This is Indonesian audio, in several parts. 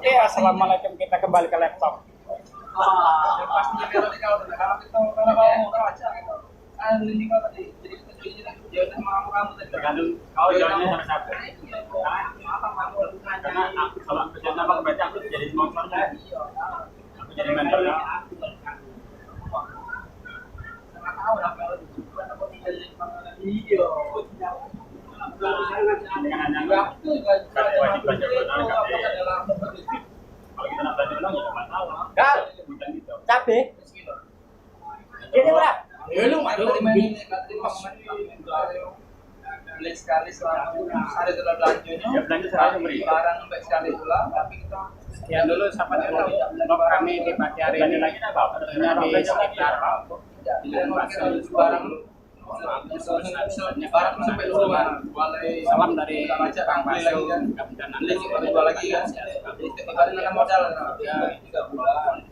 Oke, assalamualaikum, kita kembali ke laptop. Pastinya kalau kita kalau kamu mau tahu aja gitu. Ini kalau tadi jadi kita dia udah mau kamu tadi. Tergantung kau jalannya sama siapa. Karena kalau kerja nama berarti aku jadi sponsornya. Aku jadi mentornya. Tahu lah kalau aku tinggal di video. Dengan hanya wajib baca benar kalau kita nak belajar ulang ya nggak masalah. Kal, Bukan gitu. cabe. Ini berapa? Ya lu nggak tahu di mana ini beli sekali selama ada dalam belanjanya. Ya belanja sekali memberi. Barang baik sekali pula, tapi kita Ya dulu sampai blog kami di pagi hari Belanja ini lagi apa? hanya di sekitar barang barang sampai rumah salam dari baca Kang beli lagi kan Kapten nanti kita jual lagi kan jadi setiap kali dengan modal 3 bulan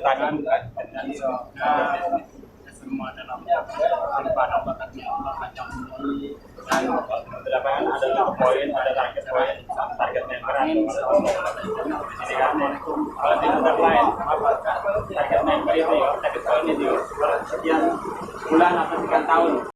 Tangan semua dalam pada bakatnya Allah kacau dan di lapangan ada poin, ada target member atau ini kan kalau di tempat lain target member itu target poin itu sekian bulan atau sekian tahun.